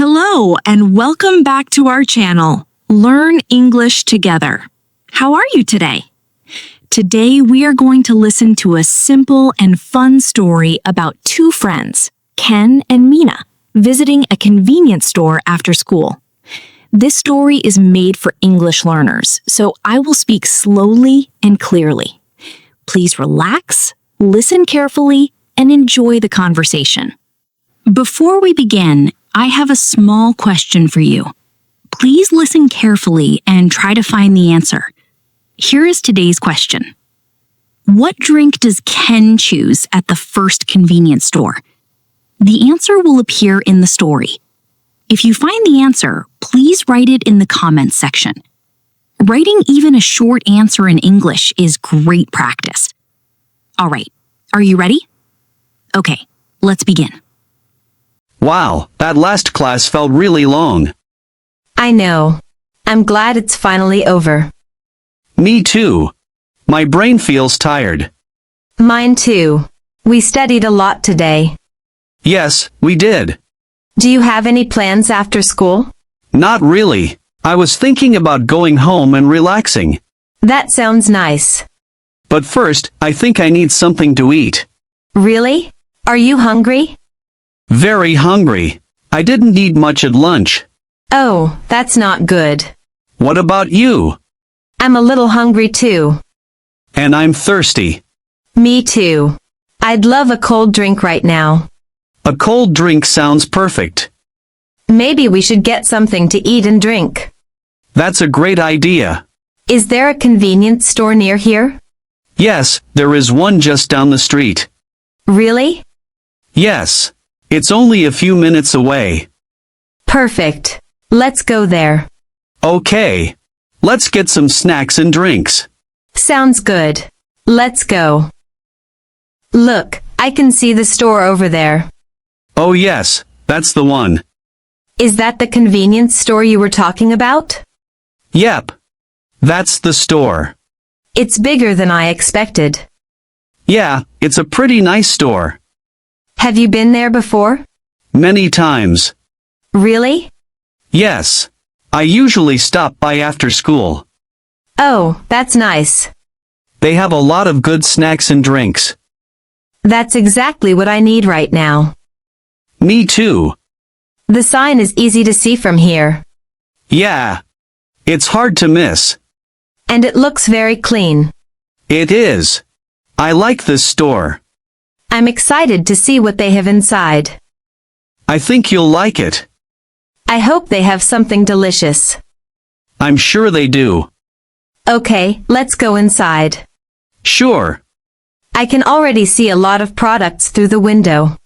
Hello and welcome back to our channel, Learn English Together. How are you today? Today we are going to listen to a simple and fun story about two friends, Ken and Mina, visiting a convenience store after school. This story is made for English learners, so I will speak slowly and clearly. Please relax, listen carefully, and enjoy the conversation. Before we begin, I have a small question for you. Please listen carefully and try to find the answer. Here is today's question. What drink does Ken choose at the first convenience store? The answer will appear in the story. If you find the answer, please write it in the comments section. Writing even a short answer in English is great practice. All right, are you ready? Okay, let's begin. Wow, that last class felt really long. I know. I'm glad it's finally over. Me too. My brain feels tired. Mine too. We studied a lot today. Yes, we did. Do you have any plans after school? Not really. I was thinking about going home and relaxing. That sounds nice. But first, I think I need something to eat. Really? Are you hungry? Very hungry. I didn't eat much at lunch. Oh, that's not good. What about you? I'm a little hungry too. And I'm thirsty. Me too. I'd love a cold drink right now. A cold drink sounds perfect. Maybe we should get something to eat and drink. That's a great idea. Is there a convenience store near here? Yes, there is one just down the street. Really? Yes. It's only a few minutes away. Perfect. Let's go there. Okay. Let's get some snacks and drinks. Sounds good. Let's go. Look, I can see the store over there. Oh yes, that's the one. Is that the convenience store you were talking about? Yep. That's the store. It's bigger than I expected. Yeah, it's a pretty nice store. Have you been there before? Many times. Really? Yes. I usually stop by after school. Oh, that's nice. They have a lot of good snacks and drinks. That's exactly what I need right now. Me too. The sign is easy to see from here. Yeah. It's hard to miss. And it looks very clean. It is. I like this store. I'm excited to see what they have inside. I think you'll like it. I hope they have something delicious. I'm sure they do. Okay, let's go inside. Sure. I can already see a lot of products through the window.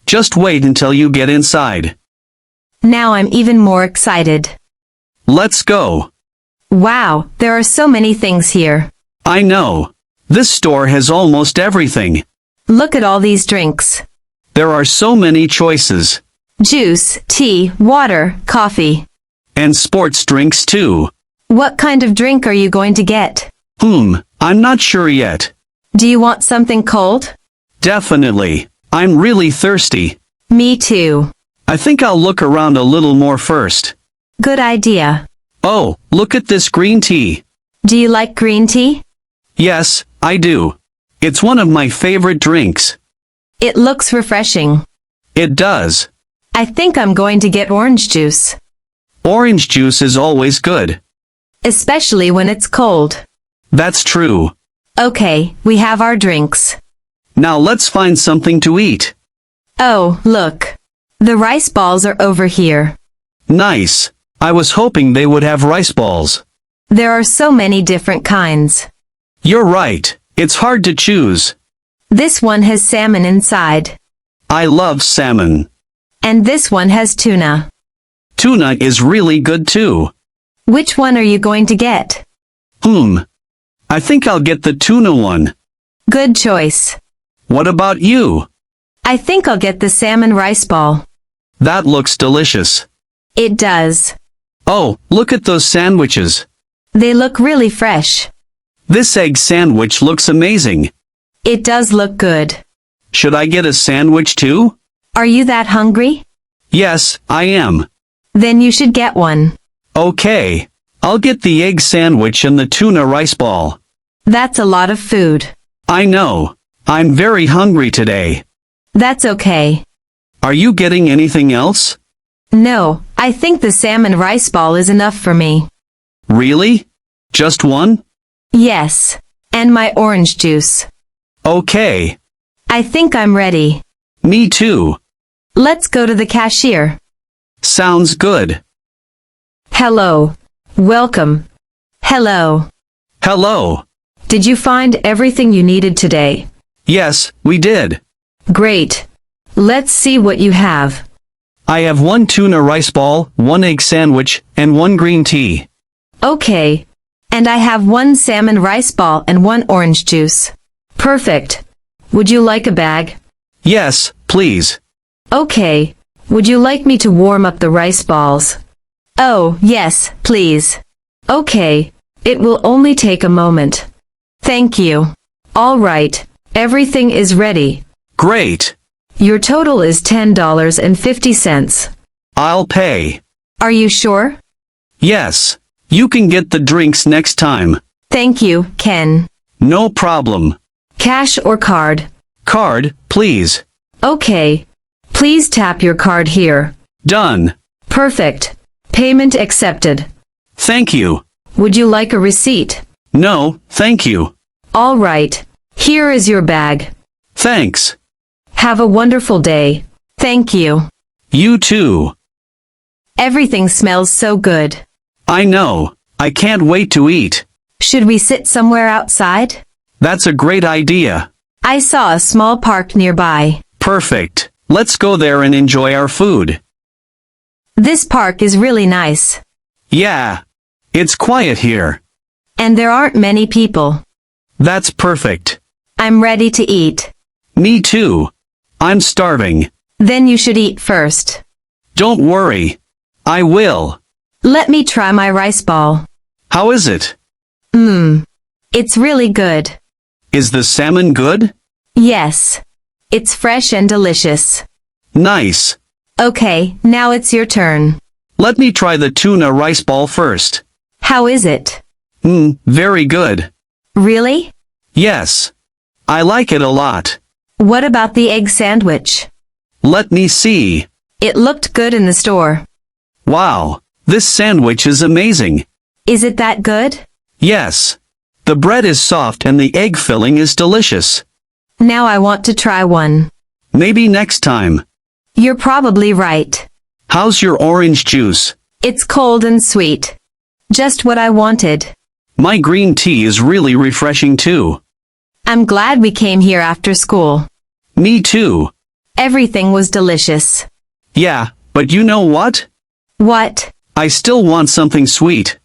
Just wait until you get inside. Now I'm even more excited. Let's go. Wow, there are so many things here. I know. This store has almost everything. Look at all these drinks. There are so many choices. Juice, tea, water, coffee. And sports drinks too. What kind of drink are you going to get? I'm not sure yet. Do you want something cold? Definitely. I'm really thirsty. Me too. I think I'll look around a little more first. Good idea. Oh, look at this green tea. Do you like green tea? Yes, I do. It's one of my favorite drinks. It looks refreshing. It does. I think I'm going to get orange juice. Orange juice is always good. Especially when it's cold. That's true. Okay, we have our drinks. Now let's find something to eat. Oh, look. The rice balls are over here. Nice. I was hoping they would have rice balls. There are so many different kinds. You're right. It's hard to choose. This one has salmon inside. I love salmon. And this one has tuna. Tuna is really good too. Which one are you going to get? I think I'll get the tuna one. Good choice. What about you? I think I'll get the salmon rice ball. That looks delicious. It does. Oh, look at those sandwiches. They look really fresh. This egg sandwich looks amazing. It does look good. Should I get a sandwich too? Are you that hungry? Yes, I am. Then you should get one. Okay. I'll get the egg sandwich and the tuna rice ball. That's a lot of food. I know. I'm very hungry today. That's okay. Are you getting anything else? No, I think the salmon rice ball is enough for me. Really? Just one? Yes. And my orange juice. Okay. I think I'm ready. Me too. Let's go to the cashier. Sounds good. Hello. Welcome. Hello. Hello. Did you find everything you needed today? Yes, we did. Great. Let's see what you have. I have one tuna rice ball, one egg sandwich, and one green tea. Okay. And I have one salmon rice ball and one orange juice. Perfect. Would you like a bag? Yes, please. Okay. Would you like me to warm up the rice balls? Oh, yes, please. Okay. It will only take a moment. Thank you. All right. Everything is ready. Great. Your total is $10.50. I'll pay. Are you sure? Yes. You can get the drinks next time. Thank you, Ken. No problem. Cash or card? Card, please. Okay. Please tap your card here. Done. Perfect. Payment accepted. Thank you. Would you like a receipt? No, thank you. All right. Here is your bag. Thanks. Have a wonderful day. Thank you. You too. Everything smells so good. I know. I can't wait to eat. Should we sit somewhere outside? That's a great idea. I saw a small park nearby. Perfect. Let's go there and enjoy our food. This park is really nice. Yeah. It's quiet here. And there aren't many people. That's perfect. I'm ready to eat. Me too. I'm starving. Then you should eat first. Don't worry. I will. Let me try my rice ball. How is it? It's really good. Is the salmon good? Yes. It's fresh and delicious. Nice. Okay, now it's your turn. Let me try the tuna rice ball first. How is it? Very good. Really? Yes. I like it a lot. What about the egg sandwich? Let me see. It looked good in the store. Wow. This sandwich is amazing. Is it that good? Yes. The bread is soft and the egg filling is delicious. Now I want to try one. Maybe next time. You're probably right. How's your orange juice? It's cold and sweet. Just what I wanted. My green tea is really refreshing too. I'm glad we came here after school. Me too. Everything was delicious. Yeah, but you know what? What? I still want something sweet.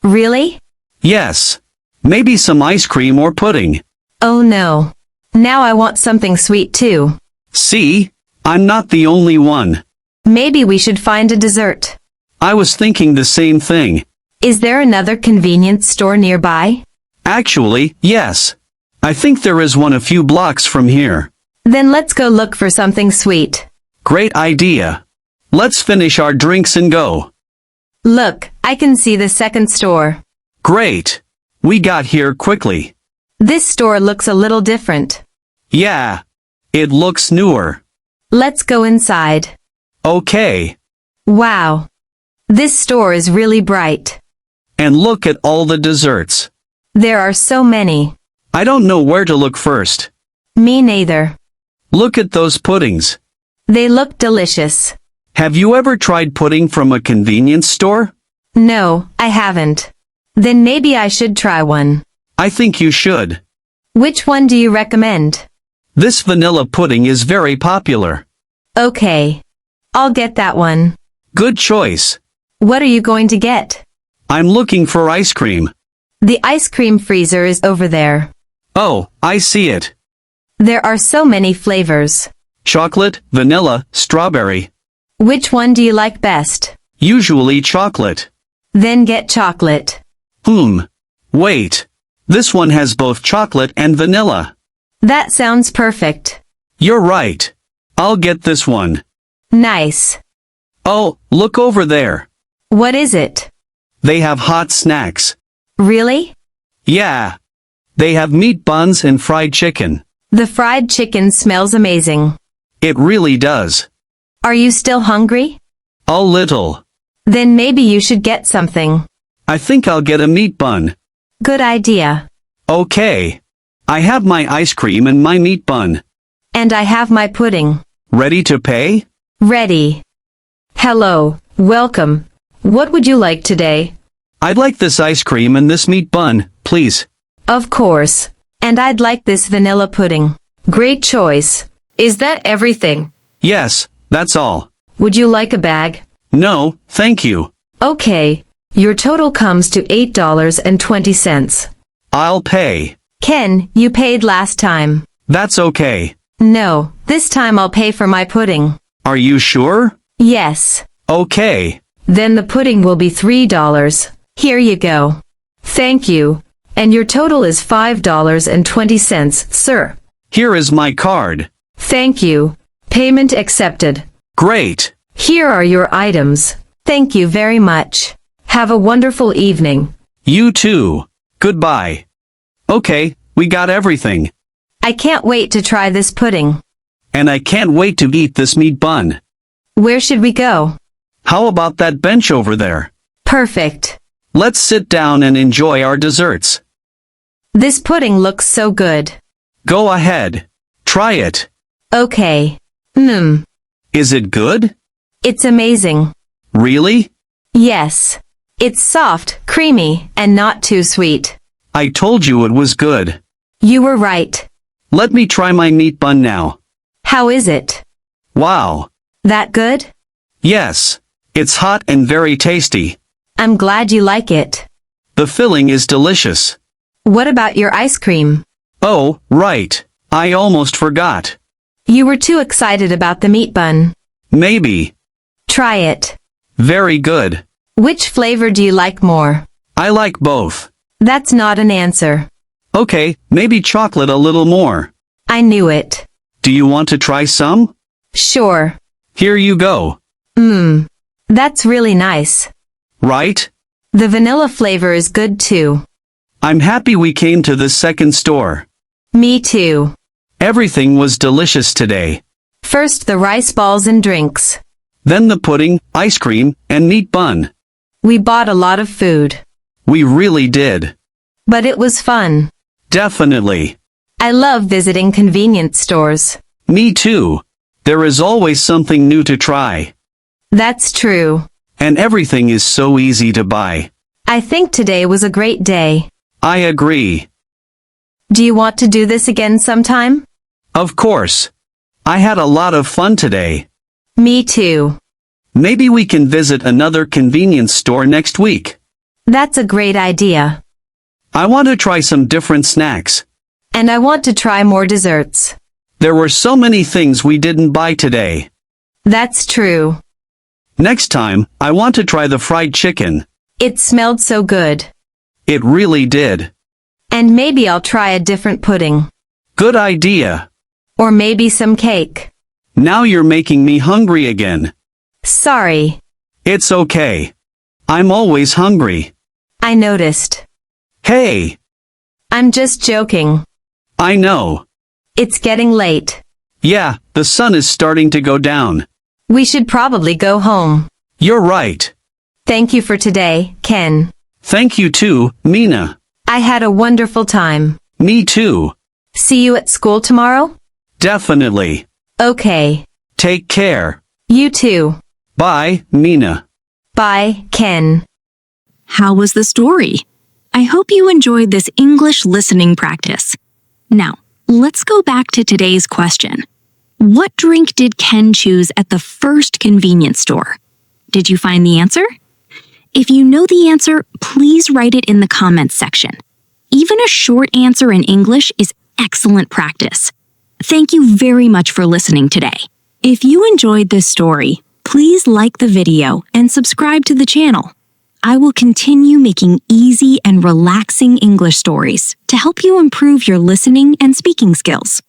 Really? Yes. Maybe some ice cream or pudding. Oh no. Now I want something sweet too. See? I'm not the only one. Maybe we should find a dessert. I was thinking the same thing. Is there another convenience store nearby? Actually, yes. I think there is one a few blocks from here. Then let's go look for something sweet. Great idea. Let's finish our drinks and go. Look, I can see the second store. Great. We got here quickly. This store looks a little different. Yeah. It looks newer. Let's go inside. Okay. Wow. This store is really bright. And look at all the desserts. There are so many. I don't know where to look first. Me neither. Look at those puddings. They look delicious. Have you ever tried pudding from a convenience store? No, I haven't. Then maybe I should try one. I think you should. Which one do you recommend? This vanilla pudding is very popular. Okay. I'll get that one. Good choice. What are you going to get? I'm looking for ice cream. The ice cream freezer is over there. Oh, I see it. There are so many flavors. Chocolate, vanilla, strawberry. Which one do you like best? Usually chocolate. Then get chocolate. Wait. This one has both chocolate and vanilla. That sounds perfect. You're right. I'll get this one. Nice. Oh, look over there. What is it? They have hot snacks. Really? Yeah. They have meat buns and fried chicken. The fried chicken smells amazing. It really does. Are you still hungry? A little. Then maybe you should get something. I think I'll get a meat bun. Good idea. Okay. I have my ice cream and my meat bun. And I have my pudding. Ready to pay? Ready. Hello, welcome. What would you like today? I'd like this ice cream and this meat bun, please. Of course. And I'd like this vanilla pudding. Great choice. Is that everything? Yes, that's all. Would you like a bag? No, thank you. Okay. Your total comes to $8.20. I'll pay. Ken, you paid last time. That's okay. No, this time I'll pay for my pudding. Are you sure? Yes. Okay. Then the pudding will be $3. Here you go. Thank you. And your total is $5.20, sir. Here is my card. Thank you. Payment accepted. Great. Here are your items. Thank you very much. Have a wonderful evening. You too. Goodbye. Okay, we got everything. I can't wait to try this pudding. And I can't wait to eat this meat bun. Where should we go? How about that bench over there? Perfect. Let's sit down and enjoy our desserts. This pudding looks so good. Go ahead. Try it. Okay. Is it good? It's amazing. Really? Yes. It's soft, creamy, and not too sweet. I told you it was good. You were right. Let me try my meat bun now. How is it? Wow. That good? Yes. It's hot and very tasty. I'm glad you like it. The filling is delicious. What about your ice cream? Oh, right. I almost forgot. You were too excited about the meat bun. Maybe. Try it. Very good. Which flavor do you like more? I like both. That's not an answer. Okay, maybe chocolate a little more. I knew it. Do you want to try some? Sure. Here you go. That's really nice. Right? The vanilla flavor is good too. I'm happy we came to this second store. Me too. Everything was delicious today. First the rice balls and drinks. Then the pudding, ice cream, and meat bun. We bought a lot of food. We really did. But it was fun. Definitely. I love visiting convenience stores. Me too. There is always something new to try. That's true. And everything is so easy to buy. I think today was a great day. I agree. Do you want to do this again sometime? Of course. I had a lot of fun today. Me too. Maybe we can visit another convenience store next week. That's a great idea. I want to try some different snacks. And I want to try more desserts. There were so many things we didn't buy today. That's true. Next time, I want to try the fried chicken. It smelled so good. It really did. And maybe I'll try a different pudding. Good idea. Or maybe some cake. Now you're making me hungry again. Sorry. It's okay. I'm always hungry. I noticed. Hey, I'm just joking. I know. It's getting late. Yeah, the sun is starting to go down. We should probably go home. You're right. Thank you for today, Ken. Thank you too, Mina. I had a wonderful time. Me too. See you at school tomorrow? Definitely. Okay. Take care. You too. Bye, Mina. Bye, Ken. How was the story? I hope you enjoyed this English listening practice. Now, let's go back to today's question. What drink did Ken choose at the first convenience store? Did you find the answer? If you know the answer, please write it in the comments section. Even a short answer in English is excellent practice. Thank you very much for listening today. If you enjoyed this story, please like the video and subscribe to the channel. I will continue making easy and relaxing English stories to help you improve your listening and speaking skills.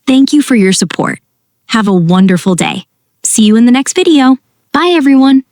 Thank you for your support. Have a wonderful day. See you in the next video. Bye, everyone.